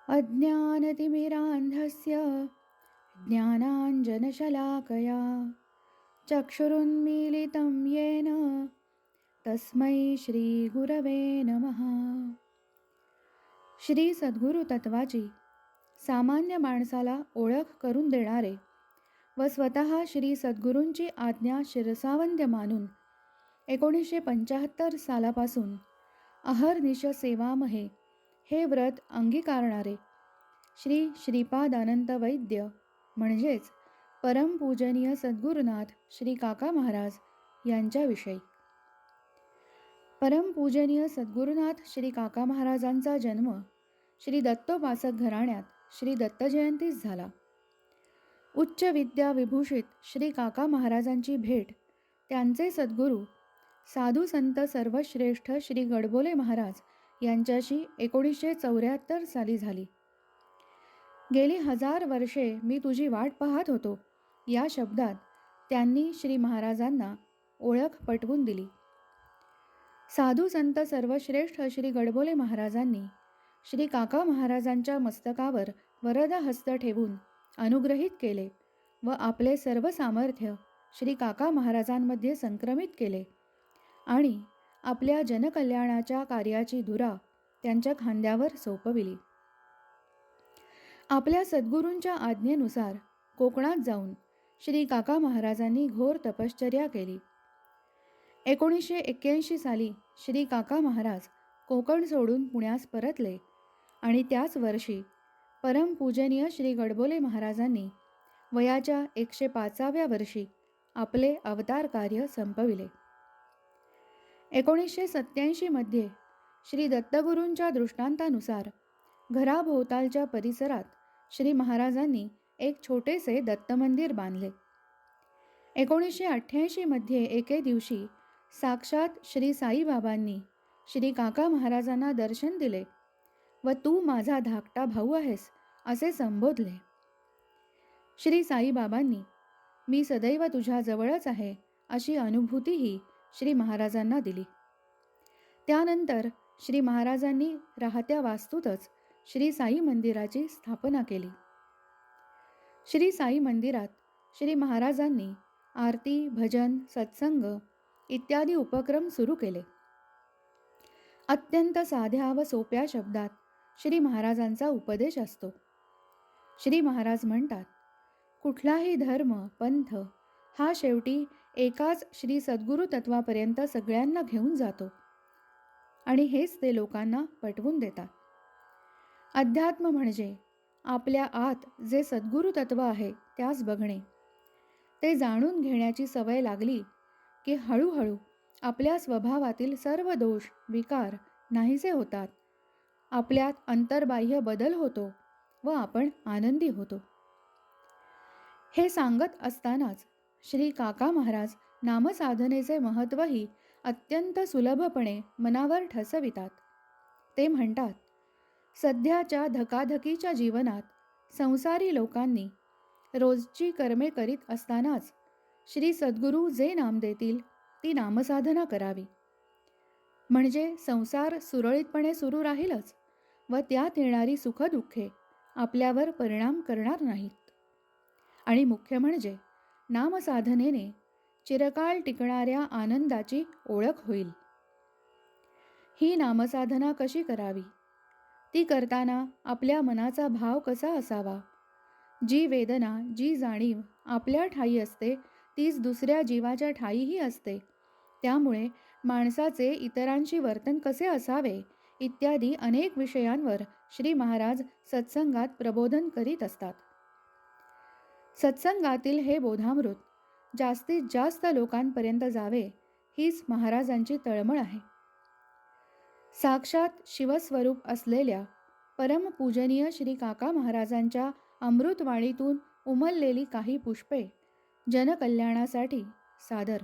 अज्ञानतिमिरान्धस्य ज्ञानाञ्जनशलाकया चक्षुरुन्मीलितं येन तस्मै श्रीगुरवे नमः. श्री सद्गुरु तत्वाची सामान्य माणसाला ओळख करून देणारे व स्वतः श्री सद्गुरूंची आज्ञा शिरसावंद्य मानून 1975 सालापासून अहर्निश सेवामहे हे व्रत अंगीकारणारे श्री श्रीपादानंद वैद्य म्हणजेच परमपूजनीय सद्गुरुनाथ श्री काका महाराज यांच्याविषयी. परमपूजनीय सद्गुरुनाथ श्री काका महाराजांचा जन्म श्री दत्तोपासक घराण्यात श्री दत्तजयंतीस झाला. उच्च विद्या विभूषित श्री काका महाराजांची भेट त्यांचे सद्गुरू साधू संत सर्वश्रेष्ठ श्री गडबोले महाराज यांच्याशी 1974 साली झाली. गेली 1000 वर्षे मी तुझी वाट पाहत होतो या शब्दात त्यांनी श्री महाराजांना ओळख पटवून दिली. साधू संत सर्वश्रेष्ठ श्री गडबोले महाराजांनी श्री काका महाराजांच्या मस्तकावर वरद हस्त ठेवून अनुग्रहित केले व आपले सर्व सामर्थ्य श्री काका महाराजांमध्ये संक्रमित केले आणि आपल्या जनकल्याणाच्या कार्याची धुरा त्यांच्या खांद्यावर सोपविली. आपल्या सद्गुरूंच्या आज्ञेनुसार कोकणात जाऊन श्री काका महाराजांनी घोर तपश्चर्या केली. 1981 साली श्री काका महाराज कोकण सोडून पुण्यास परतले आणि त्याच वर्षी परमपूजनीय श्री गडबोले महाराजांनी वयाच्या 105व्या वर्षी आपले अवतार कार्य संपविले. 1987 मध्ये श्री दत्तगुरूंच्या दृष्टांतानुसार घराभोवतालच्या परिसरात श्री महाराजांनी एक छोटेसे दत्तमंदिर बांधले. 1988 मध्ये एके दिवशी साक्षात श्री साईबाबांनी श्री काका महाराजांना दर्शन दिले व तू माझा धाकटा भाऊ आहेस असे संबोधले. श्री साईबाबांनी मी सदैव तुझ्या जवळच आहे अशी अनुभूतीही श्री महाराजांना दिली. त्यानंतर श्री महाराजांनी राहत्या वास्तूतच श्री साई मंदिराची स्थापना केली. श्री साई मंदिरात श्री महाराजांनी आरती, भजन, सत्संग इत्यादी उपक्रम सुरू केले. अत्यंत साध्या व सोप्या शब्दात श्री महाराजांचा उपदेश असतो. श्री महाराज म्हणतात, कुठलाही धर्म, पंथ हा शेवटी एकाच श्री सद्गुरु तत्वापर्यंत सगळ्यांना घेऊन जातो आणि हेच ते लोकांना पटवून देतात. अध्यात्म म्हणजे आपल्या आत जे सद्गुरु तत्व आहे त्यास बघणे. ते जाणून घेण्याची सवय लागली की हळूहळू आपल्या स्वभावातील सर्व दोष, विकार नाहीसे होतात. आपल्यात अंतर्बाह्य बदल होतो व आपण आनंदी होतो. हे सांगत असतानाच श्री काका महाराज नामसाधनेचे महत्त्वही अत्यंत सुलभपणे मनावर ठसवितात. ते म्हणतात, सध्याच्या धकाधकीच्या जीवनात संसारी लोकांनी रोजची कर्मे करीत असतानाच श्री सद्गुरू जे नाम देतील ती नामसाधना करावी. म्हणजे संसार सुरळीतपणे सुरू राहीलच व त्यात येणारी सुखदुःखे आपल्यावर परिणाम करणार नाहीत. आणि मुख्य म्हणजे नामसाधनेने चिरकाळ टिकणाऱ्या आनंदाची ओळख होईल. ही नामसाधना कशी करावी? ती करताना आपल्या मनाचा भाव कसा असावा? जी वेदना, जी जाणीव आपल्या ठायी असते तीच दुसऱ्या जीवाच्या ठायीही असते. त्यामुळे माणसाचे इतरांशी वर्तन कसे असावे इत्यादी अनेक विषयांवर श्री महाराज सत्संगात प्रबोधन करीत असतात. सत्संगातील हे बोधामृत जास्तीत जास्त लोकांपर्यंत जावे हीच महाराजांची तळमळ आहे. साक्षात शिवस्वरूप असलेल्या परमपूजनीय श्री काका महाराजांच्या अमृतवाणीतून उमललेली काही पुष्पे जनकल्याणासाठी सादर.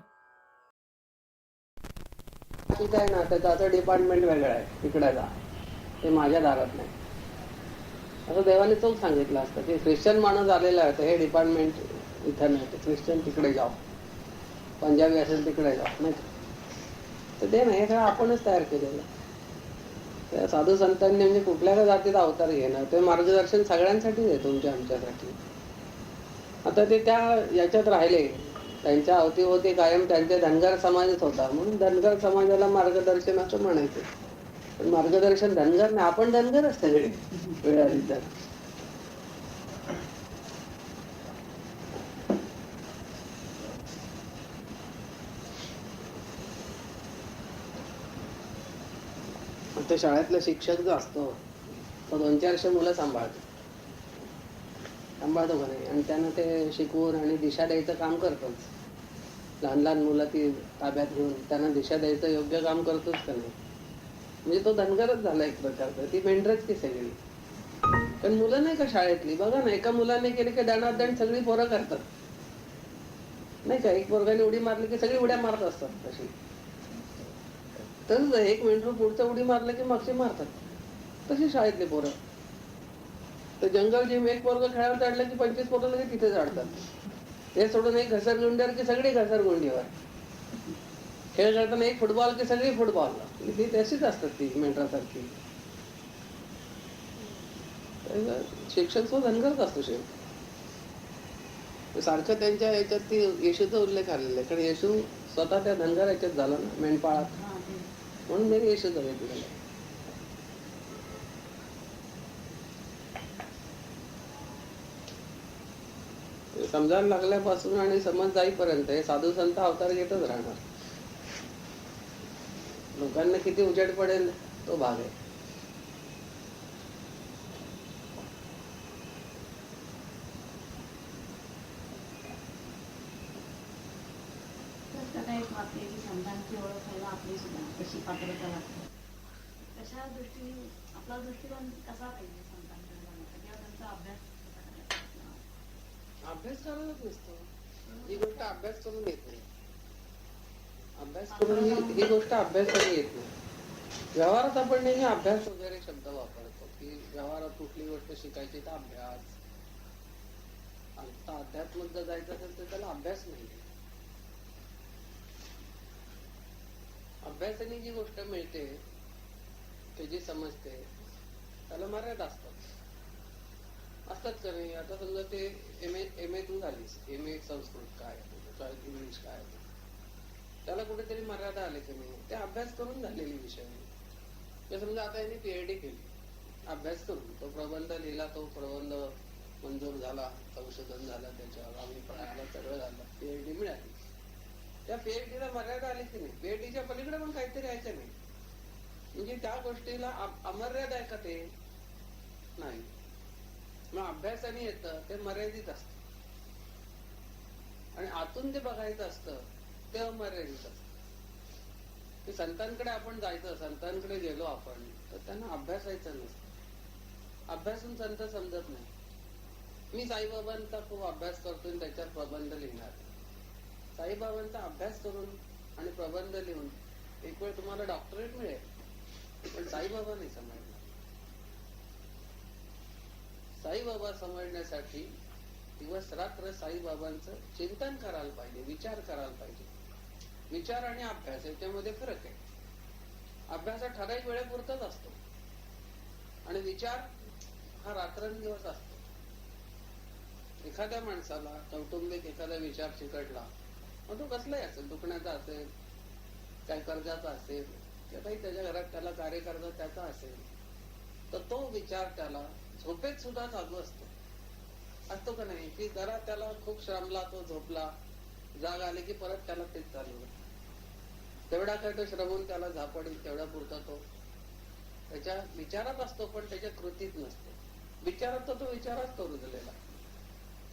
ठीक आहे ना, त्याचं डिपार्टमेंट वेगळं आहे, तिकडे जा, ते माझ्या दारात नाही असं देवाने चौक सांगितलं असतं की ख्रिश्चन माणूस आलेला आहे तर हे डिपार्टमेंट इथं नाही, ख्रिश्चन तिकडे जाओ, पंजाबी असेल तिकडे जाओ, नाही तर ते नाही, हे सगळं आपणच तयार केलेलं. त्या साधू संतांनी म्हणजे कुठल्या जातीत अवतार घेणार, ते मार्गदर्शन सगळ्यांसाठीच आहे, तुमच्या आमच्यासाठी. आता ते त्या याच्यात राहिले, त्यांच्या अवतीभोवती कायम त्यांचे धनगर समाजच होता, म्हणून धनगर समाजाला मार्गदर्शन असं म्हणायचं. पण मार्गदर्शन धनगर नाही, आपण धनगरच सगळे वेळ आली तर. ते शाळेतला शिक्षक जो असतो तो 200-400 मुलं सांभाळतो का नाही, आणि त्यांना ते शिकवून आणि दिशा द्यायचं काम करतोच. लहान लहान मुलं ती ताब्यात घेऊन त्यांना दिशा द्यायचं योग्य काम करतोच का नाही. म्हणजे तो धनगरच झाला एक प्रकारचा, ती मेंढरच की सगळी. पण मुलं नाही का शाळेतली, बघा ना, एका मुलाने केले की दणादण सगळी पोरं करतात नाही का. एक पोरगाने उडी मारली की सगळी उड्या मारत असतात तशी. तसंच एक मेंढरू पुढचं उडी मारलं की मागची मारतात, तशी शाळेतली पोरं. तर जंगल जिम एक पोरग खेळायला चढलं की 25 पोरं लगेच तिथे चढतात. ते सोडून एक घसरगुंडीवर की सगळी घसरगुंडीवर. खेळ खेळताना एक फुटबॉल की सगळी फुटबॉल. ती तशीच असतात ती मेंढरासारखी. शिक्षक तो धनगरच असतो शेवटी. सारखं त्यांच्या याच्यात ती येशूचा उल्लेख आलेला आहे, कारण येशू स्वतः त्या धनगर याच्यात झाला ना, मेंढपाळात, म्हणून मी येशूचा वेळ दिलेला. समजायला लागल्यापासून आणि समज जाईपर्यंत हे साधू संत अवतार घेतच राहणार. लोकांना किती उजेड पडेल तो भाग आहे. संतांची ओळख व्हायला आपली सुद्धा कशी पात्रता लागते, कशा दृष्टीने आपला दृष्टिकोन कसा पाहिजे संतांकडे जाण्याचा, किंवा त्यांचा अभ्यास कसा करायचा. अभ्यास करायलाच नसतो, ही गोष्ट अभ्यास करून येत नाही. अभ्यास करून ही गोष्ट अभ्यासाने येत नाही. व्यवहारात आपण नेहमी अभ्यास वगैरे शब्द वापरतो, की व्यवहारात कुठली गोष्ट शिकायची तर अभ्यास. आता अध्यात्मात जर जायचं असेल तर त्याला अभ्यास नाही. अभ्यासाने जी गोष्ट मिळते, त्याची समजते, त्याला मर्यादा असतात का नाही. आता समजा ते एम ए तू झालीस, एम ए संस्कृत काय, इंग्लिश काय, त्याला कुठेतरी मर्यादा आली की नाही. ते अभ्यास करून झालेली विषय. समजा आता यांनी पीएचडी केली, अभ्यास करून तो प्रबंध लिहिला, तो प्रबंध मंजूर झाला, संशोधन झालं त्याच्यावर, आम्ही पळायला सगळं झालं, पीएचडी मिळाली. त्या पीएचडीला मर्यादा आली की नाही. पीएचडीच्या पलीकडे पण काहीतरी यायचं नाही. म्हणजे त्या गोष्टीला अमर्याद आहे का ते नाही. मग अभ्यासाने येतं ते मर्यादित असत, आणि आतून ते बघायचं असतं ते अमर्यादित असत. की संतांकडे आपण जायचं, संतांकडे गेलो आपण तर त्यांना अभ्यासायचं नसतं. अभ्यासून संत समजत नाही. मी साईबाबांचा खूप अभ्यास करतोय, त्याच्यावर प्रबंध लिहिणार. साईबाबांचा अभ्यास करून आणि प्रबंध लिहून एक वेळ तुम्हाला डॉक्टरेट मिळेल, पण साईबाबा नाही समजणार. साईबाबा समजण्यासाठी दिवस रात्र साईबाबांचं चिंतन करायला पाहिजे, विचार करायला पाहिजे. विचार आणि अभ्यास याच्यामध्ये फरक आहे. अभ्यास हा ठराविक वेळेपुरताच असतो, आणि विचार हा रात्रंदिवस असतो. एखाद्या माणसाला कौटुंबिक एखादा विचार चिकटला, मग तो कसलाही असेल, दुखण्याचा असेल, काय कर्जाचा असेल, किंवा काही त्याच्या घरात त्याला कार्यकर्ता त्याचा असेल, तर तो विचार त्याला झोपेत सुद्धा चालू असतो का नाही. की जरा त्याला खूप श्रमला, तो झोपला, जाग आले की परत त्याला तेच चालू होतं. तेवढा काय तो श्रमून त्याला झापडेल तेवढा पुरता तो त्याच्या विचारात असतो, पण त्याच्या कृतीत नसतो. विचारात तो विचारच तो रुजलेला.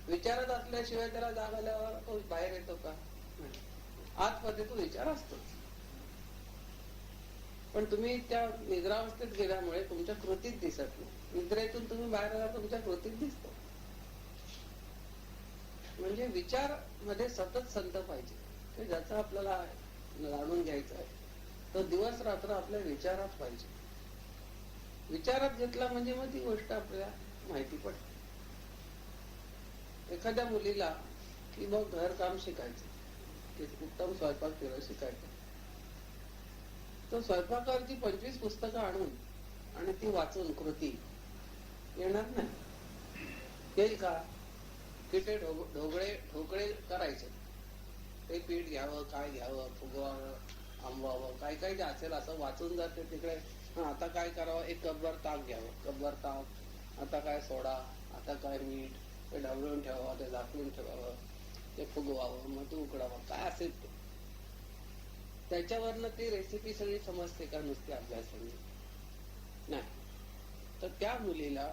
विचारात असल्याशिवाय त्याला जाग आल्यावर तो बाहेर येतो का? आतमध्ये तो विचार असतोच, पण तुम्ही त्या निद्रावस्थेत गेल्यामुळे तुमच्या कृतीत दिसत नाही. निद्रेतून तुम्ही बाहेर आला तुमच्या कृतीत दिसतो. म्हणजे विचार मध्ये सतत संत पाहिजे, ज्याचा आपल्याला जाणून घ्यायचा आहे तो दिवस रात्र आपल्या विचारात पाहिजे. विचारात घेतला म्हणजे मग ती गोष्ट आपल्याला माहिती पडते. एखाद्या मुलीला की मग घरकाम शिकायचं, की उत्तम स्वयंपाक केलं शिकायचं, तर स्वयंपाकावरची 25 पुस्तकं आणून आणि ती वाचून कृती येणार नाही. येईल का? की ते ढोकळे करायचे. ते पीठ घ्यावं, काय घ्यावं, फुगवावं, आंबवावं, काय काय जे असेल असं वाचून जाते तिकडे. आता काय करावं, एक कपभर ताक घ्यावं, कपभर ताक, आता काय सोडा, आता काय मीठ, ते ढवळून ठेवावं, ते झाकून ठेवावं, ते फुगवावं, मग ते उकडावं, काय असेल ते. त्याच्यावरनं ती रेसिपी सगळी समजते का नुसती अभ्यासाने? नाही. तर त्या मुलीला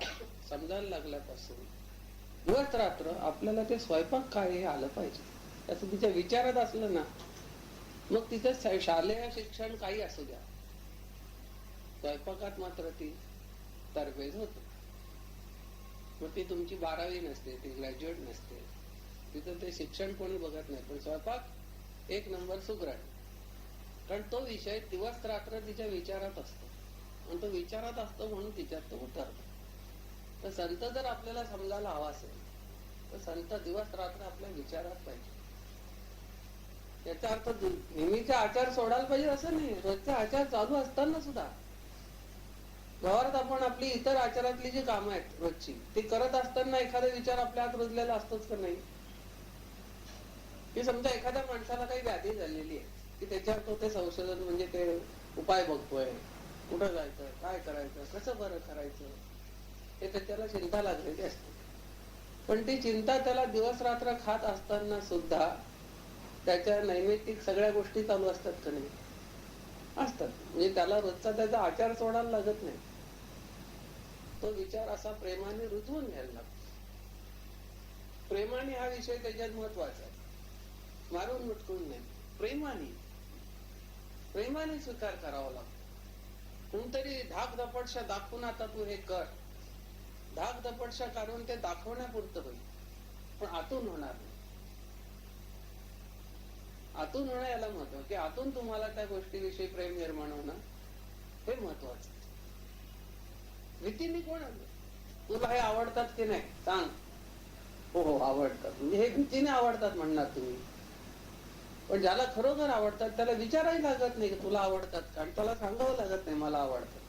समजायला लागल्यापासून दिवस रात्र आपल्याला ते स्वयंपाक काय हे आलं पाहिजे. असं तिच्या विचारात असलं ना, मग तिचं शालेय शिक्षण काही असू द्या, स्वयंपाकात मात्र ती तरबेज होते. मग ती तुमची 12वी नसते, ती ग्रॅज्युएट नसते, तिचं ते शिक्षण कोणी बघत नाही, पण स्वयंपाक एक नंबर सुग्रण. कारण तो विषय दिवस रात्र तिच्या विचारात असतो, आणि तो विचारात असतो म्हणून तिच्यात तो उतरतो. तर संत जर आपल्याला समजायला हवा असेल तर संत दिवस रात्र आपल्या विचारात पाहिजे. याचा अर्थ नेहमीचे आचार सोडायला पाहिजे असं नाही. रोजचे आचार चालू असताना सुद्धा व्यवहारात आपण आपली इतर आचारातली जी कामं आहेत रोजची ती करत असताना एखादा विचार आपल्या आत रुजलेला असतोच का नाही? की समजा एखाद्या माणसाला काही व्याधी झालेली आहे की त्याच्यावर तो ते संशोधन म्हणजे ते उपाय बघतोय, कुठं जायचं, काय करायचं, कसं बरं करायचं, हे त्याला चिंता लागलेली असते. पण ती चिंता त्याला दिवस रात्र खात असताना सुद्धा त्याच्या नैमित्तिक सगळ्या गोष्टी चालू असतात का नाही? असतात. म्हणजे त्याला रोजचा त्याचा आचार सोडायला लागत नाही. तो विचार असा प्रेमाने रुजवून घ्यायला लागतो. प्रेमाने हा विषय त्याच्यात महत्वाचा आहे. मारून मुटकून नाही, प्रेमाने स्वीकार करावा लागतो. कोणतरी धाक दपटशा दाखवून आता तू हे कर, धाक दपटशा काढून ते दाखवण्यापुरतं होईल, पण आतून होणार नाही. आतून होणं याला महत्व, की आतून तुम्हाला त्या गोष्टीविषयी प्रेम निर्माण होणं हे महत्वाचं. भीतीने कोण तुला हे आवडतात की नाही सांग, हो हो आवडतात, म्हणजे हे भीतीने आवडतात म्हणणार तुम्ही. पण ज्याला खरोखर आवडतात त्याला विचारायला लागत नाही की तुला आवडतात का, आणि त्याला सांगावं लागत नाही मला आवडतात.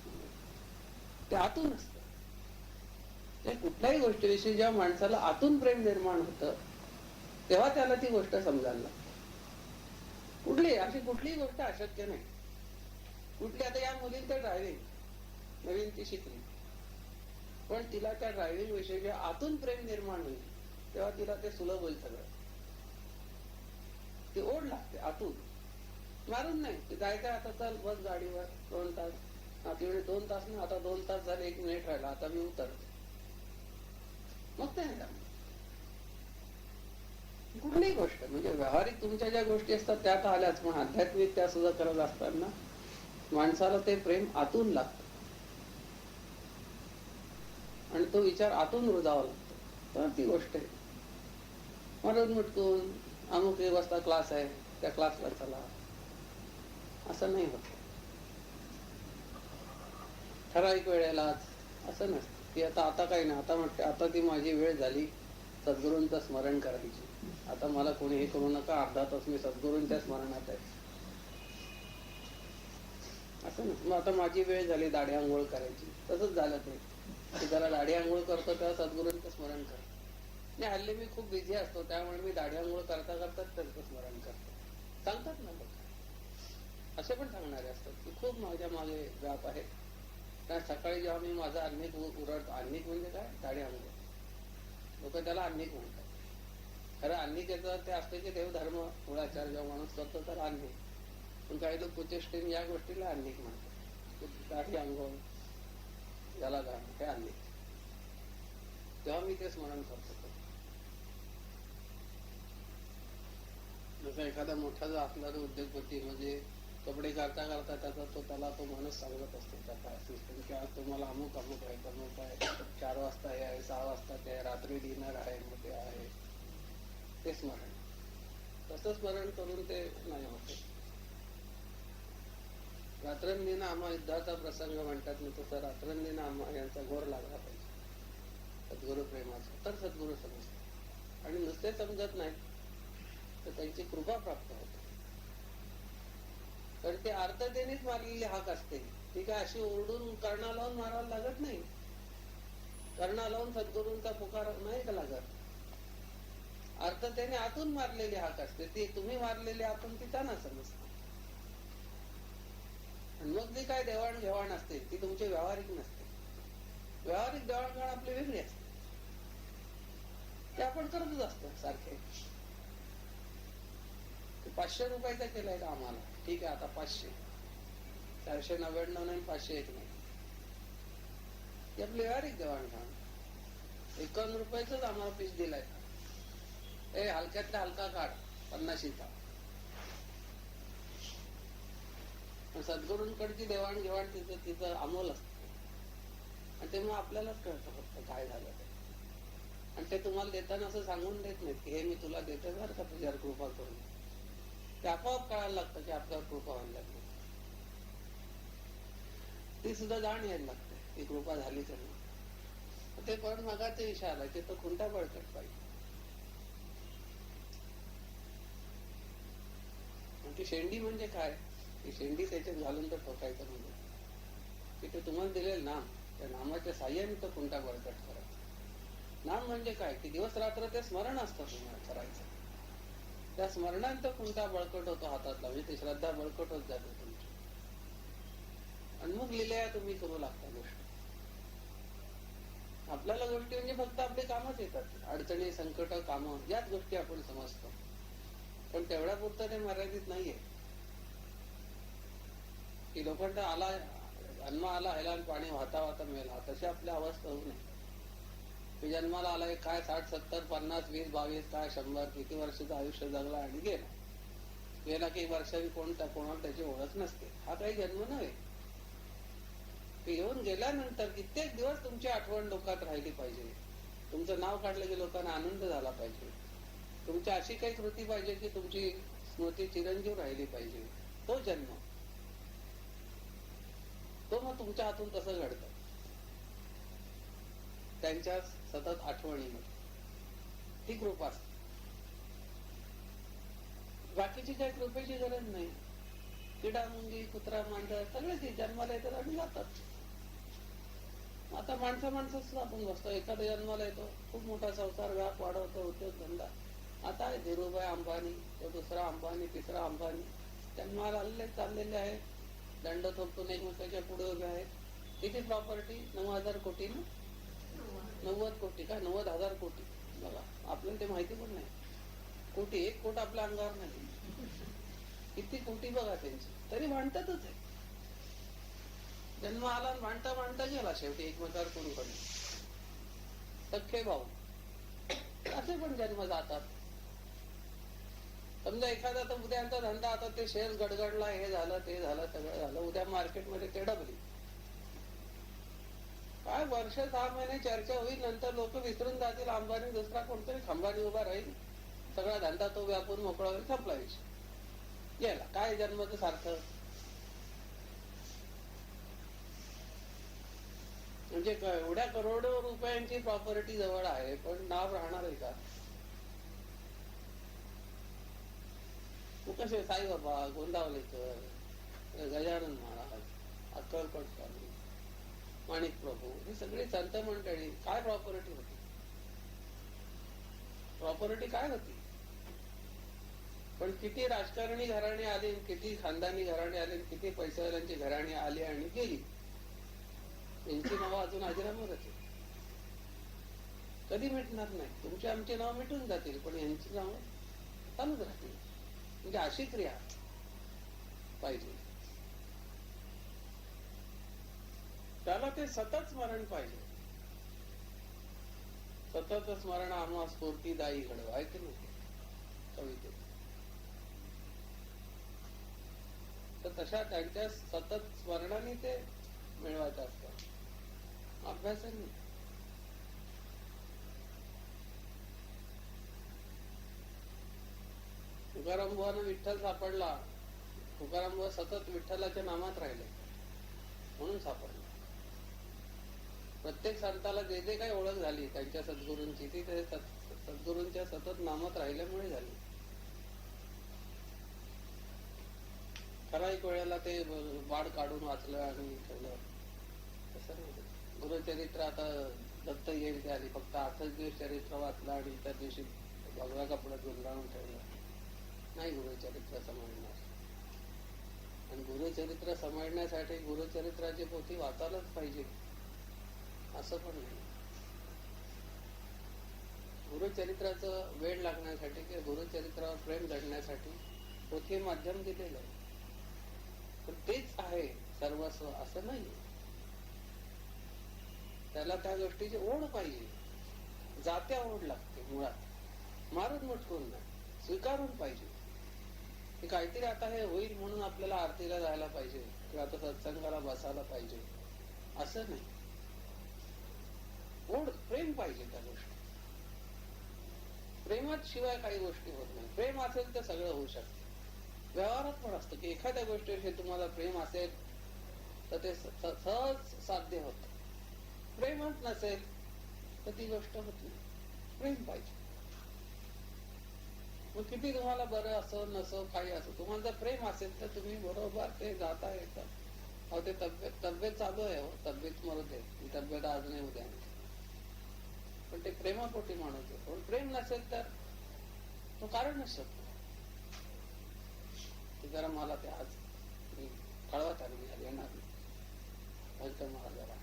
ते आतून असतं. कुठल्याही गोष्टीविषयी जेव्हा माणसाला आतून प्रेम निर्माण होतं तेव्हा त्याला ती गोष्ट समजायला लागते. कुठलीही गोष्ट अशक्य नाही. कुठली, आता या मुलीचं ड्रायव्हिंग नवीन ती शिकली, पण तिला त्या ड्रायव्हिंग विषयी जेव्हा आतून प्रेम निर्माण होईल तेव्हा तिला ते सुलभ होईल सगळं. ती ओढ लागते आतून, मारून नाही. ते जायचं आता चल बस गाडीवर 2 तास, आता 2 तास ना, आता 2 तास झाले, 1 मिनिट राहिला, आता मी उतरतो. मग ते कुठलीही गोष्ट म्हणजे व्यावहारिक तुमच्या ज्या गोष्टी असतात त्या तर आल्याच, पण आध्यात्मिक त्या सुद्धा करत असताना माणसाला ते प्रेम आतून लागतं आणि तो विचार आतून रुजावा लागतो. तर ती गोष्ट आहे. म्हणून मुटकून अमुक एक वाजता क्लास आहे त्या क्लासला चला असं नाही होत. ठराविक वेळेलाच असं नसतं की आता काही नाही, आता म्हणते आता ती माझी वेळ झाली सद्गुरूंचं स्मरण करायची, आता मला कोणी हे करू नका, अर्धा तास मी सद्गुरूंच्या स्मरणात आहे, असं नसतं. मग आता माझी वेळ झाली दाढी आंघोळ करायची, तसंच झालं ते की जरा दाढी आंघोळ करतो तेव्हा सद्गुरूंचं स्मरण करतो. नाही, हल्ली मी खूप बिझी असतो त्यामुळे मी दाढी आंघोळ करता करताच त्यांचं स्मरण करतो. सांगतात ना लोक, असे पण सांगणारे असतात की खूप माझ्या मागे व्याप आहे. कारण सकाळी जेव्हा मी माझा अन्निक उरडतो, अन्निक म्हणजे काय, दाढी आंघोळ, लोक त्याला अन्निक म्हणतात. खरं अन्निक याचं ते असतं की देवधर्म कुळाचार जेव्हा माणूस करतो तर अन्निक, पण काही लोक कुचेष्टेने या गोष्टीला अन्निक म्हणतात. दाढी आंघोळ याला घालणं हे अन्निक. तेव्हा मी ते स्मरण करतो. जसं एखादा मोठा जो असला उद्योगपती म्हणजे कपडे करता करता त्याला तो माणूस सांगत असतो त्याचा असिस्टंट की आज तुम्हाला अमुक अमुक आहे, अमुक आहे, 4 वाजता हे आहे, 6 वाजता ते आहे, रात्री डिनर आहे, मग ते आहे. ते स्मरण, तसं स्मरण करून ते नाही होते. रात्रंदिन आम्हा युद्धाचा प्रसंग म्हणतात ना, तसं रात्रंदिन आम्हा यांचा घोर लागला पाहिजे सद्गुरु प्रेमाचा, तर सद्गुरु समजतात. आणि नुसते समजत नाही तर त्यांची कृपा प्राप्त होते. कारण ते आर्ततेनेच मारलेली हाक असते ती काय अशी ओरडून कर्णा लावून मारायला लागत नाही. कर्णा लावून सद्गुरूंचा पुकार नाही का लागत. अर्थ त्याने आतून मारलेली हाक असते, ती तुम्ही मारलेली आतून ती त्यांना समजते. आणि मग जी काय देवाणघेवाण असते ती तुमची व्यावहारिक नसते. व्यावहारिक देवाणघेवाण आपली वेगळी असते, ते आपण करतच असतो सारखे. 500 रुपयाचा केलाय का आम्हाला, ठीक आहे आता 500, 499 नाही, 501 नाही. ती आपली व्यावहारिक देवाणघेवाण. 51 रुपयाच आम्हाला पीस दिलाय, ए हलक्यातला हलका काढ 50चा. सद्गुरूंकडची देवाणघेवाण तिचं अमोल असते. आणि तेव्हा आपल्यालाच कळतं फक्त काय झालं ते. आणि ते तुम्हाला देताना असं सांगून देत नाहीत की हे मी तुला देते बरं का, तुझ्यावर कृपा करून. ते आपोआप कळायला लागतं की आपल्यावर कृपा व्हायला लागली. ती सुद्धा जाण यायला लागते की कृपा झाली त्यांना. ते पण मगाचा विषय आला की तो खुंटा बळकट पाहिजे. ती शेंडी म्हणजे काय, ती शेंडी त्याच्यात घालून तर ठोकायचं म्हणजे की ते तुम्हाला दिलेलं नाम, त्या नामाच्या साह्याने तो खुंटा बळकट करायचा. नाम म्हणजे काय की दिवस रात्र ते स्मरण असतं तुम्हाला करायचं. त्या स्मरणात तो खुंटा बळकट होतो हातातला, म्हणजे ती श्रद्धा बळकट होत जाते तुमची. आणि मग लिलया तुम्ही करू लागता गोष्टी. आपल्याला गोष्टी म्हणजे फक्त आपले कामच येतात, अडचणी संकट कामं याच गोष्टी आपण समजतो. पण तेवढ्या पुरतं ते मर्यादित नाहीये की लोखंड आला, जन्म आला ह्याला आणि पाणी वाहता वाहता मेला, तशी आपली अवस्था होऊ नये. की जन्माला आलाय काय 60, 70, 50, 20, 22 काय 100 किती वर्षाचं आयुष्य जगला आणि गेला. गेला की वर्षावी कोणाला त्याची ओळख नसते. हा काही जन्म नव्हे. येऊन गेल्यानंतर कित्येक दिवस तुमची आठवण लोकात राहिली पाहिजे. तुमचं नाव काढलं की लोकांना आनंद झाला पाहिजे. तुमची अशी काही कृती पाहिजे की तुमची स्मृती चिरंजीव राहिली पाहिजे. तो जन्म, तो मग तुमच्या हातून तसं घडतं, त्यांच्या सतत आठवणीमध्ये. ती कृपा असते. बाकीची काही कृपेची गरज नाही. किडा मुंगी कुत्रा मांजर सगळे जन्माला येतात आणि जातात. आता माणसं सुद्धा आपण बसतो. एखादा जन्माला येतो, खूप मोठा संसार व्याप वाढवतो, उद्योग धंदा. आता आहे धीरूभाई अंबानी, तो दुसरा अंबानी, तिसरा अंबानी जन्माला आलेले चाललेले आहेत. दंड थोपटून एकमेकाच्या पुढे उभे आहेत. किती प्रॉपर्टी? 9,000 कोटी ना, 90 कोटी का 90,000 कोटी. बघा आपल्याला ते माहिती पण नाही. कोटी, 1 कोट आपल्या अंगावर नाही. किती कोटी बघा त्यांची, तरी भांडतातच आहे. जन्म आला भांडता भांडता गेला शेवटी एकमेकावर कोण कोणी. सख्खे भाऊ असे पण जन्म जातात. समजा एखादा तर उद्याचा धंदा, आता ते शेअर गडगडला, हे झालं ते झालं सगळं झालं, उद्या मार्केटमध्ये ते डबली. काय वर्ष 6 महिने चर्चा होईल, नंतर लोक विसरून जातील. अंबानी दुसरा कोणतरी खंबानी उभा राहील, सगळा धंदा तो व्यापून मोकळा होईल, संपला विषय. गेला काय जन्माचं सार्थक. म्हणजे एवढ्या करोडो रुपयांची प्रॉपर्टी जवळ आहे, पण नाव राहणार आहे का? कसे साईबाबा, गोंदावलेकर, गजानन महाराज, अक्कलकोट स्वामी, माणिक प्रभू, ही सगळी संत मंडळी, काय प्रॉपर्टी होती? प्रॉपर्टी काय होती? पण किती राजकारणी घराणे आली, किती खानदानी घराणे आले, किती पैसेवाल्यांची घराणे आली आणि गेली. यांची नावं अजून अजरामरच आहे. कधी मिटणार नाही. तुमची आमची नाव मिटून जातील, पण यांची नावं चालूच राहतील. म्हणजे अशी क्रिया पाहिजे. त्याला ते सतत स्मरण पाहिजे. सतत स्मरण आम्हा स्फूर्तीदायी घडव, आहे की नाही कवितेत. तर तशा त्यांच्या सतत स्मरणाने ते मिळवायचं असतं, अभ्यासाने. तुकाराम बुवांना विठ्ठल सापडला. तुकाराम बुवा सतत विठ्ठलाच्या नामात राहिले म्हणून सापडला. प्रत्येक संताला जे जे काही ओळख झाली त्यांच्या सद्गुरूंची, ती सद्गुरूंच्या सतत नामात राहिल्यामुळे झाली. ठराविक वेळेला ते बाळ काढून वाचलं आणि ठेवलं तसं नाही. गुरुचरित्र आता दत्त जयंती आली, फक्त 8च दिवस चरित्र वाचलं आणि इतर दिवशी भगव्या कपड्यात गुंडाळून ठेवलं नाही गुरुचरित्र समजणार. आणि गुरुचरित्र समजण्यासाठी गुरुचरित्राची पोथी वाचायलाच पाहिजे असं पण नाही. गुरुचरित्राचं वेळ लागण्यासाठी किंवा गुरुचरित्रावर प्रेम जडण्यासाठी पोथी माध्यम दिलेलं आहे, पण तेच आहे सर्वस्व असं नाही. त्याला त्या गोष्टीची ओढ पाहिजे, जात्या ओढ लागते मुळात, मारून मटकून नाही, स्वीकारून पाहिजे की काहीतरी आता हे होईल म्हणून आपल्याला आरतीला जायला पाहिजे किंवा आता सत्संगाला बसायला पाहिजे असं नाही. ओढ, प्रेम पाहिजे त्या गोष्टी. प्रेमात शिवाय काही गोष्टी होत नाही. प्रेम असेल तर सगळं होऊ शकतं. व्यवहारात पण असतं की एखाद्या गोष्टीविषयी तुम्हाला प्रेम असेल तर ते सहज साध्य होतं. प्रेमच नसेल तर ती गोष्ट होत नाही. प्रेम पाहिजे. मग किती तुम्हाला बरं असो नसो काही असो, तुम्हाला जर प्रेम असेल तर तुम्ही बरोबर ते जाता येतात. अहो ते तब्येत चालू आहे, हो तब्येत मरत आहे, ती तब्येत आज नाही उद्या, पण ते प्रेमापोटी माणूस आहे. पण प्रेम नसेल तर तो कारणच शकतो. ते जरा मला ते आज कळवत आली, मी येणार नाही मला जरा.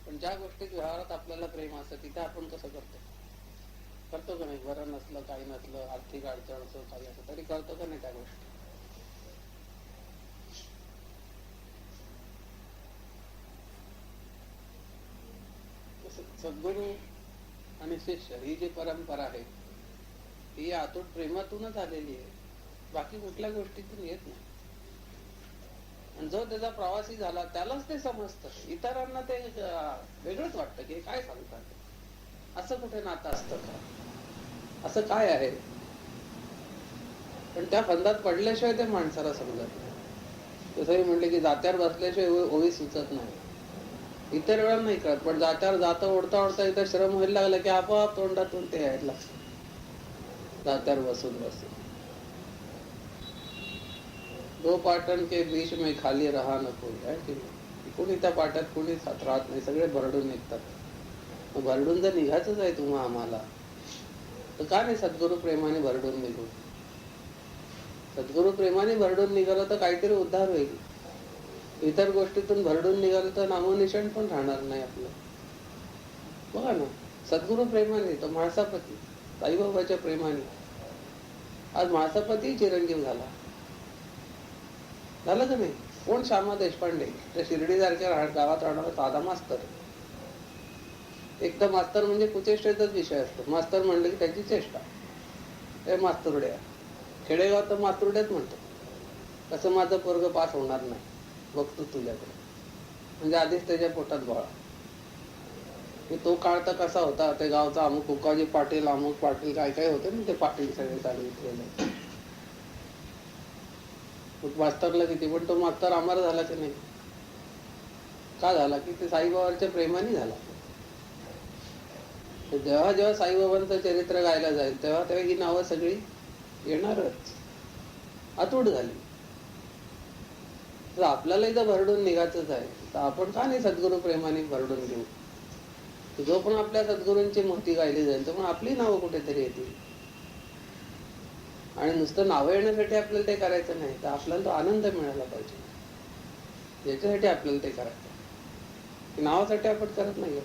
पण ज्या गोष्टीत व्यवहारात आपल्याला प्रेम असतं तिथे आपण कसं करतो का नाही? बरं नसलं, काही नसलं, आर्थिक अडचण असो, काही असं तरी करतो का नाही त्या गोष्टी? सद्गुरू आणि शिष्य ही जी परंपरा आहे ही आतून प्रेमातूनच आलेली आहे, बाकी कुठल्या गोष्टीतून येत नाही. आणि जो त्याचा प्रवासी झाला त्यालाच ते समजतं. इतरांना ते वेगळंच वाटतं की काय सांगतात, असं कुठे नातं असतं का, असं काय आहे. पण त्या फंदात पडल्याशिवाय ते माणसाला समजत नाही. तसंही म्हणले की जात्यावर बसल्याशिवाय ओवी सुचत नाही. इतर वेळा नाही कळत, पण जात्यावर जाता ओढता ओढता इथं श्रम व्हायला लागला की आपोआप तोंडातून ते यायला लागतं. जात्यावर बसून बसून दो पाटण के बीच में खाली रहा न कोई है की नाही. कोणी त्या पाट्यात कोणी राहत नाही, सगळे भरडून निघतात. मग भरडून जर निघायचंच आहे तुम्हा आम्हाला तर का नाही सद्गुरु प्रेमाने भरडून निघू? सद्गुरु प्रेमाने भरडून निघालं तर काहीतरी उद्धार होईल. इतर गोष्टीतून भरडून निघालं तर नामोनिशाण पण राहणार नाही आपलं. बघा ना, सद्गुरु प्रेमाने, तो म्हाळसापती साईबाबाच्या प्रेमाने आज म्हाळसापती चिरंजीव झाला का नाही? कोण? श्यामा देशपांडे, त्या शिर्डी सारख्या गावात राहणारा साधा मास्तर. एकदम मास्तर म्हणजे कुचेष्टेचाच विषय असतो. मास्तर म्हणलं की त्याची चेष्टा, हे मास्तुरड्या. खेडेगावात तर मास्तुरड्याच म्हणतो. कसं माझं पोरग पास होणार नाही, बघतो तुझ्याकडे. म्हणजे आधीच त्याच्या पोटात गोळा. तो काळ तर कसा होता, ते गावचा अमुक उकाजी पाटील, अमुक पाटील, काय काय होते ना ते पाटील सगळे सांगितलेले. मास्तरला किती, पण तो मास्तर अमर झाला की नाही? का झाला? की ते साईबाबांच्या प्रेमाने झाला. जेव्हा जेव्हा साईबाबांचं चरित्र गायला जाईल तेव्हा तेव्हा ही नावं सगळी येणारच. आतूड झाली. तर आपल्याला इथं भरडून निघायचंच आहे तर आपण का नाही सद्गुरु प्रेमाने भरडून घेऊ? जो पण आपल्या सद्गुरूंची मूर्ती गायली जाईल तर पण आपली नावं कुठेतरी येतील. आणि नुसतं नावं येण्यासाठी आपल्याला ते करायचं नाही, तर आपल्याला तो आनंद मिळाला पाहिजे, याच्यासाठी आपल्याला ते करायचं. नावासाठी आपण करत नाही.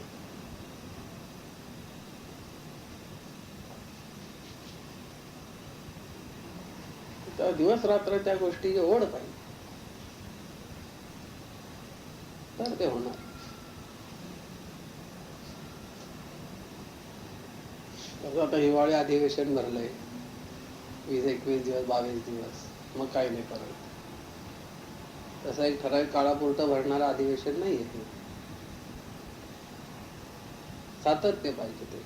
दिवस रात्र त्या गोष्टीची ओढ पाहिजे तर ते होणार. आता हिवाळी अधिवेशन भरलंय 20-21 दिवस, 22 दिवस, मग काही नाही करत. तसं एक ठराविक काळापुरतं भरणारं अधिवेशन नाही आहे. सातत्य पाहिजे ते.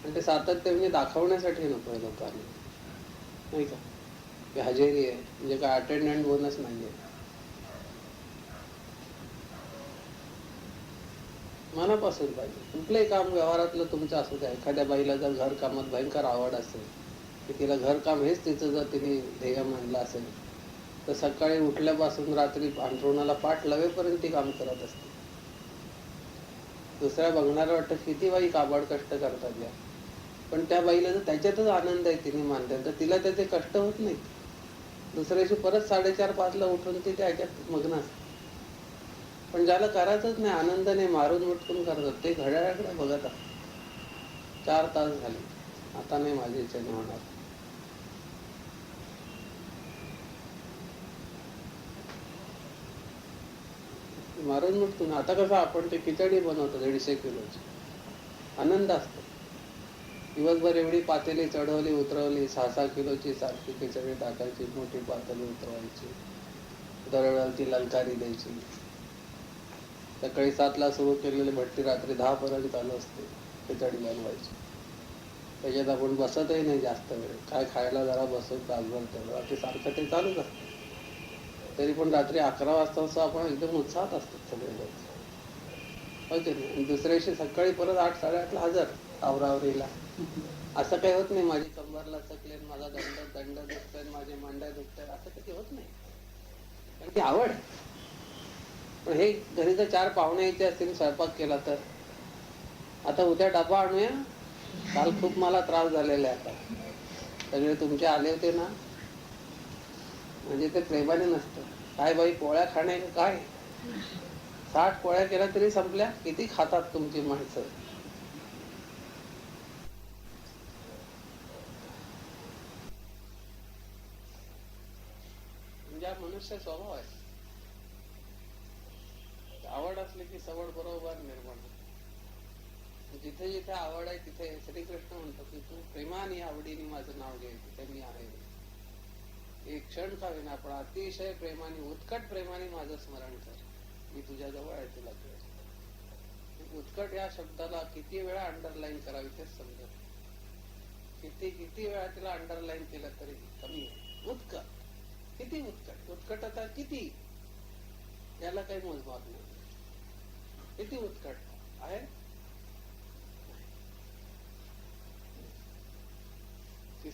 आणि ते सातत्य म्हणजे दाखवण्यासाठी नको लोकांनी, नाही का? की हजेरी आहे म्हणजे काय अटेंडंट बोनस नाहीये. मनापासून पाहिजे. कुठलंही काम व्यवहारातलं तुमचं असू द्या. एखाद्या बाईला जर घर कामात भयंकर आवड असेल की तिला घरकाम हेच तिचं जर तिने ध्येय मानलं असेल तर सकाळी उठल्यापासून रात्री अंथरुणाला पाठ लावेपर्यंत ती काम करत असते. दुसऱ्या बघणाऱ्या वाटतं किती बाई काबाड कष्ट करतात या, पण त्या बाईला जर त्याच्यातच आनंद आहे तिने मानले तर तिला त्याचे कष्ट होत नाहीत. दुसऱ्या दिवशी परत 4:30-5 ला उठून ती त्याच्यात मग्न असते. पण ज्याला करायचंच नाही, आनंदाने मारून उठून करतात, ते घड्याळाकडे बघत असतात. 4 तास झाले, आता नाही माझी इच्छा नाही होणार. मारून उठतो ना. आता कसं आपण ते खिचडी बनवतो 150 किलोची, आनंद असतो. दिवसभर एवढी पातेली चढवली उतरवली, 6-6 किलोची सारखी खिचडी टाकायची, मोठी पातेली उतरवायची, दरवेळेला ललकारी द्यायची. सकाळी 7 ला सुरू केलेली भट्टी रात्री 10 पर्यंत चालू असते खिचडी बनवायची. त्याच्यात आपण बसतही नाही जास्त वेळ, काय खायला जरा बसतो तासभर तेवढं, ते सारखं ते चालूच असतं. तरी पण रात्री 11 वाजता असं आपण एकदम उत्साहात असतो सगळे लोक, होते ना. आणि दुसऱ्या दिवशी सकाळी परत 8-8:30 ला हजर आवरावरीला. असं काही होत नाही माझी कंबर लचकले, माझा दंड दुखतोय, माझे मांड्या दुखतायत, असं कधी होत नाही, कारण ती आवड. पण हे घरी जर 4 पाहुणे यायचे असतील, स्वयंपाक केला तर आता उद्या डबा आणूया, काल खूप मला त्रास झालेला आहे, आता सगळे तुमचे आले होते ना, म्हणजे ते प्रेमाने नसतं. काय बाई पोळ्या खाणे काय, 60 पोळ्या केल्या तरी संपल्या, किती खातात तुमची माणसं. म्हणजे हा मनुष्य स्वभाव आहे. आवड असली की सवड बरोबर निर्माण होते. जिथे जिथे आवड आहे तिथे श्रीकृष्ण म्हणतो की तू प्रेमाने आवडीने माझं नाव घे, तिथे मी आहे. एक क्षण का होईना पण अतिशय प्रेमाने, उत्कट प्रेमाने माझं स्मरण कर, मी तुझ्या जवळ आहे, तुला कळेल. उत्कट या शब्दाला किती वेळा अंडरलाईन करावी तेच समजत. किती वेळा तिला अंडरलाईन केलं तरी कमी आहे. उत्कट, किती उत्कट, उत्कटता किती, याला काही मोजमाप नाही. किती उत्कट आहे.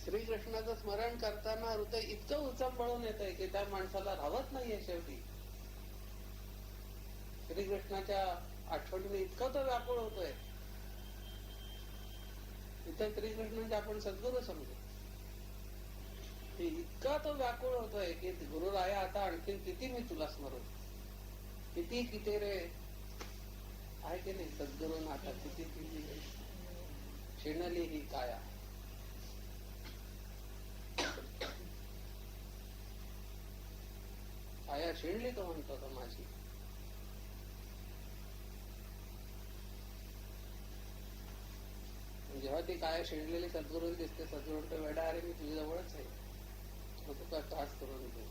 श्रीकृष्णाचं स्मरण करताना हृदय इतकं उचंबळून येत आहे की त्या माणसाला राहत नाहीये शेवटी. श्रीकृष्णाच्या आठवणीने इतकं तो व्याकुळ होतोय. इथे श्रीकृष्णाचे आपण सद्गुरू समजू, इतका तो व्याकुळ होतोय की गुरुराया आता आणखी किती मी तुला स्मरू, किती रे, आहे की नाही. सद्गुरू आता किती शिणली ही काया. काया शिणली तो म्हणतो तो माझी. जेव्हा ती काया शिणलेली सद्गुरू दिसते, सद्गुरू तो वेडा, अरे मी तुझ्या जवळच आहे, तुझा त्रास करून दे.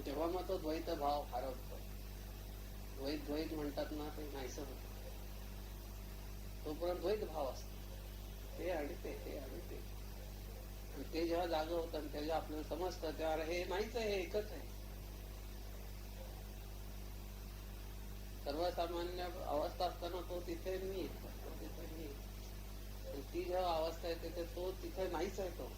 तेव्हा मग तो द्वैत भाव हरवतो. द्वैत म्हणतात ना, ते नाहीसं होत. तोपर्यंत द्वैत भाव असतो, हे आणि ते, हे आणि ते. आणि ते जेव्हा जाग होतं आणि तेव्हा आपल्याला समजतं तेव्हा हे नाहीच आहे, हे एकच आहे. सर्वसामान्य अवस्था असताना तो तिथे मी, तो तिथे मी. ती जेव्हा अवस्था येते ते तो तिथे नाहीच आहे. तो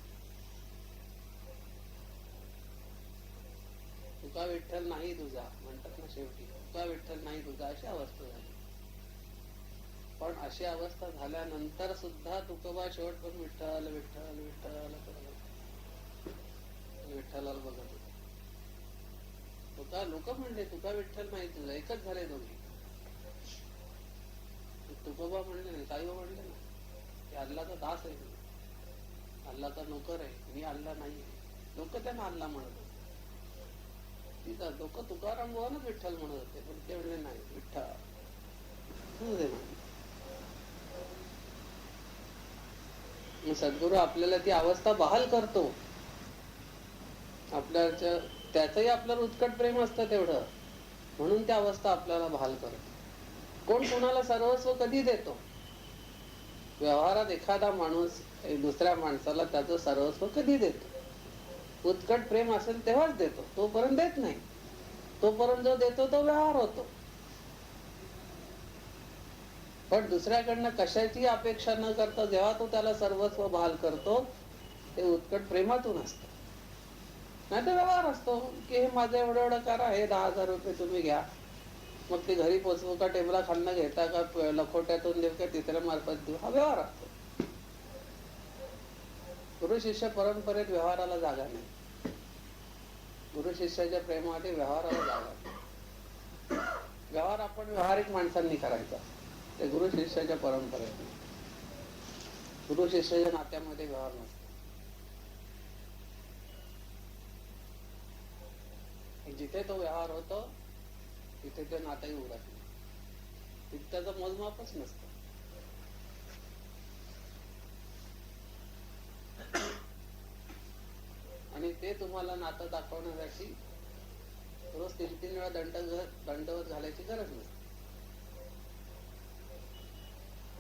तुका विठ्ठल नाही तुझा म्हणतात ना शेवटी, तुका विठ्ठल नाही तुझा, अशी अवस्था झाली. पण अशी अवस्था झाल्यानंतर सुद्धा तुकोबा शेवट पण विठ्ठल विठ्ठल विठ्ठल विठ्ठलाला बघत होता. तुका लोक म्हणले तुका विठ्ठल नाही तुझा, एकच झाले दोघे. तुकोबा म्हणले नाही, साईबा म्हणले ना की अल्लाचा दास आहे, अल्लाचा नोकर आहे, मी अल्ला नाही. लोक त्यांना अल्ला म्हणत होते. तिथं लोक तुकाराम बुवानच विठ्ठल म्हणत होते, पण ते म्हणले नाही विठ्ठल. सद्गुरू आपल्याला ती अवस्था बहाल करतो. आपल्या त्याचंही आपल्यावर उत्कट प्रेम असतं तेवढं, म्हणून त्या अवस्था आपल्याला बहाल करतो. कोण कोणाला सर्वस्व कधी देतो? व्यवहारात एखादा माणूस दुसऱ्या माणसाला त्याचं सर्वस्व कधी देतो? उत्कट प्रेम असेल तेव्हाच देतो, तोपर्यंत देत नाही. तोपर्यंत जो देतो तो व्यवहार होतो. पण दुसऱ्याकडनं कशाची अपेक्षा न करता जेव्हा तो त्याला सर्वस्व बहाल करतो ते उत्कट प्रेमातून असतं. नाही तर व्यवहार असतो की हे माझं एवढं एवढं करा, हे 10,000 रुपये तुम्ही घ्या, मग ते घरी पोचवू का, टेबला खालनं घेता का, लखोट्यातून देऊ का, तिसऱ्या मार्फत देऊ, हा व्यवहार असतो. गुरु शिष्य परंपरेत व्यवहाराला जागा नाही. गुरु शिष्याच्या प्रेमामध्ये व्यवहाराला जागा नाही. व्यवहार आपण व्यवहारिक माणसांनी करायचा, ते गुरु शिष्याच्या परंपरेत नाही. गुरु शिष्याच्या नात्यामध्ये व्यवहार नसतो. जिथे तो व्यवहार होतो तिथे ते नातंही उरत नाही, तिथे त्याचं मोजमापच नसतं. आणि ते तुम्हाला नातं दाखवण्यासाठी रोज 3-3 वेळा दंडवत घालायची गरज नसते,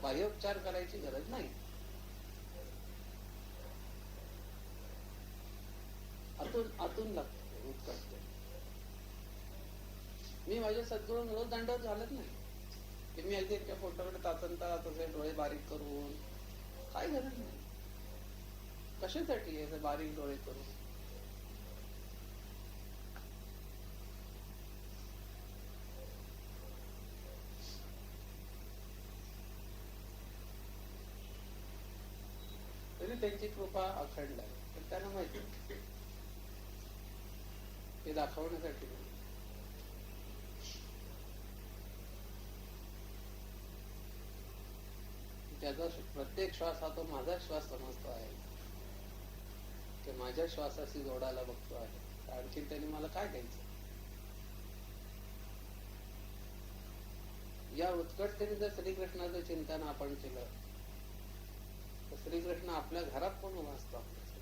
बाह्योपचार करायची गरज नाही. आतून लागतं उत्कट. मी माझ्या सद्गुरू रोज दंडवत घालत नाही की मी अगदी त्या फोटोकडे तासनतास असे डोळे बारीक करून, काय गरज नाही. कशासाठी असे बारीक डोळे करून? तरी त्यांची कृपा अखंड आहे, पण त्यांना माहिती हे दाखवण्यासाठी नाही. त्याचा प्रत्येक श्वास हा तो माझा श्वास समजतो आहे, की माझ्या श्वासाशी जोडायला बघतो आहे. आणखी त्यांनी मला काय द्यायचं? या उत्कटतेने जर श्रीकृष्णाचं चिंतन आपण केलं तर श्रीकृष्ण आपल्या घरात पण उभा असतो आपल्यासाठी,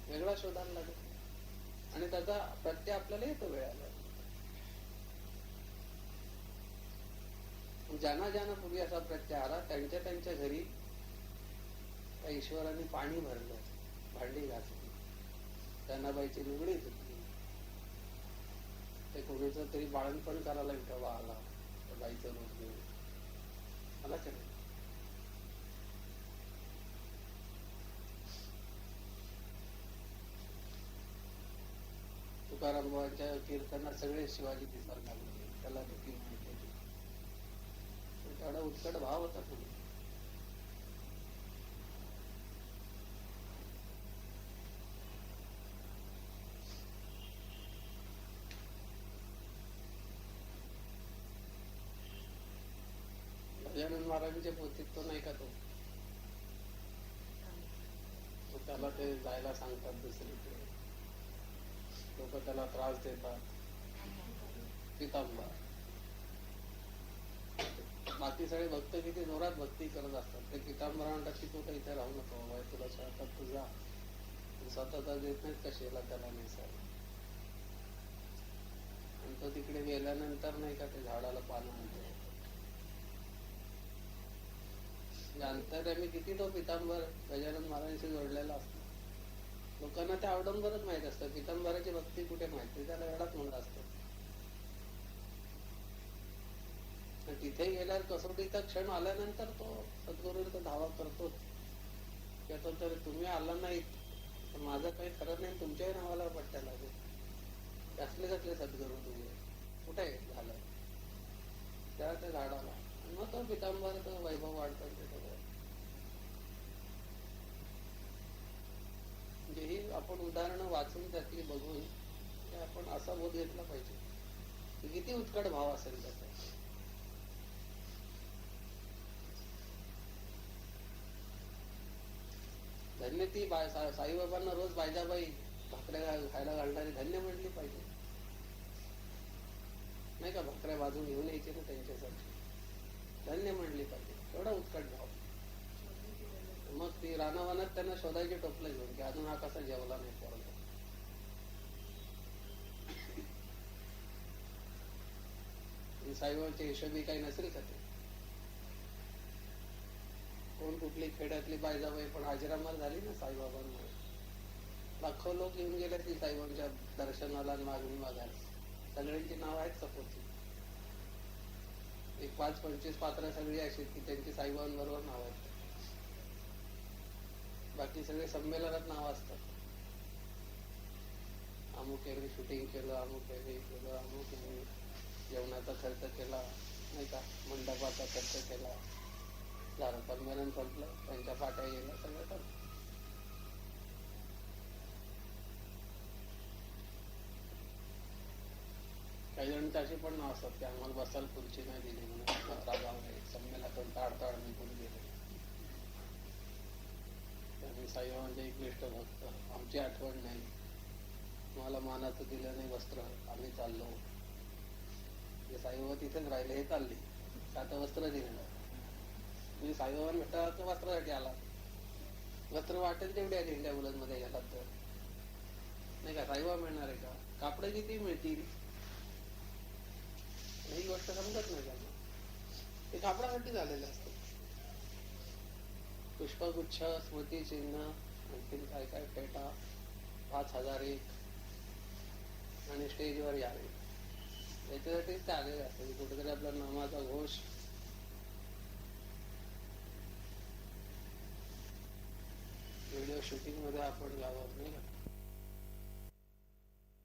वेगळा शोधायला लागत आणि त्याचा प्रत्यय आपल्याला येतो वेळाला. ज्यांना ज्यांना पूर्वी असा प्रत्यय आला त्यांच्या त्यांच्या घरी त्या ईश्वराने पाणी भरलं, भांडी घासली, त्यांना बाईची लुगडी धुतली, ते कोणीच तरी बाळणपण करायला विठोबा आला त्या बाईचं रूप घेऊन मला केलं. तुकाराम बाबांच्या कीर्तनात सगळे शिवाजी दिसायला लागले, त्याला देखील माहिती होती. तेवढा उत्कट भाव होता पुढे. गजानन महाराजांच्या पोथीत तो नाही का, तो त्याला ते जायला सांगतात दुसरीकडे, लोक त्याला त्रास देतात, पितांबर. बाकी सगळे भक्त किती जोरात भक्ती करत असतात, ते पितांबरा म्हणतात की तू काही इथे राहू नको बाबा, तुला स्वतः तू जा, स्वतः देत नाहीत कशाला त्याला नेसायला. आणि तो तिकडे गेल्यानंतर नाही का ते झाडाला पानं आणतो. अंतर्यामी किती तो पितांबर गजानन महाराजांशी जोडलेला असतो. लोकांना ते आवडंबरच माहित असतं, पितांबराची भक्ती कुठे माहिती, त्याला वेळात म्हणत असतो. तिथे गेल्यावर कसोटीचा क्षण आल्यानंतर तो सद्गुरूंचा धावा करतोच, येतो तर तुम्ही आला नाहीत तर माझं काही खरं नाही, तुमच्याही नावाला पट्ट्या लागेल. कसले कसले सद्गुरू तुम्ही, कुठे झालं त्या त्या झाडाला. मग तो पितांबराचं वैभव वाढतं. म्हणजे ही आपण उदाहरणं वाचून त्यातली बघून आपण असा बोध घेतला पाहिजे, किती उत्कट भाव असेल त्याचा. धन्य ती साईबाबांना रोज बायजाबाई भाकऱ्या खायला घालणारी धन्य म्हणली पाहिजे, नाही का? भाकऱ्या बाजून घेऊन यायचे ना त्यांच्यासाठी, धन्य म्हणली पाहिजे. एवढा उत्कट भाव. मग ती रानावनात त्यांना शोधायचे टोपलं घेऊन की अजून हा कसा जेवला नाही पोरगा. साईबाबांच्या हिशोबी काही नसेल का ते? कोण कुठली खेड्यातली बायजाबाई पण हाजीरामार झाली ना साईबाबांमुळे. लाखो लोक येऊन गेले ती साईबाबांच्या दर्शनाला, मागणी मागायला. सगळ्यांची नाव आहेत सपोची. एक 5-25 पात्र सगळी अशी की त्यांची साईबाबांबरोबर नाव आहेत. बाकी सगळे संमेलनात नाव असतात. अमुक यांनी शूटिंग केलं, अमुक यांनी केलं, अमुक यांनी जेवणाचा खर्च केला, नाही का, मंडपाचा खर्च केला. झालं, संमेलन संपलं, त्यांच्या पाट्या गेल्या, सगळं संपलं. काही जणांची अशी पण नाव असतात की आम्हाला बसायला खुर्ची नाही दिली म्हणून संमेलनातून ताडताड निघून गेले. त्यांनी साईबाबांचे एकनिष्ठ भक्त, आमची आठवण नाही, मला मानाचं दिलं नाही वस्त्र, आम्ही चाललो. साईबाबा तिथेच राहिले, हे चालले, आता वस्त्र दिलं. तुम्ही साईबाबा भेटा तर वस्त्रासाठी आला, वस्त्र वाटेल तेवढ्या झेंड्या मुलांमध्ये गेलात तर, नाही का, साईबाबा मिळणार आहे का? कापड किती मिळतील ही गोष्ट समजत नाही त्यांना. ते कापडासाठी झालेलं असतं. पुष्पगुच्छ, स्मृतिचिन्ह, आणखीन काय काय, फेटा, 5001 आणि स्टेजवर यावे, याच्यासाठीच ते आलेले असतात. कुठेतरी आपला नामाचा घोष व्हिडिओ शूटिंग मध्ये आपण गावात, नाही का,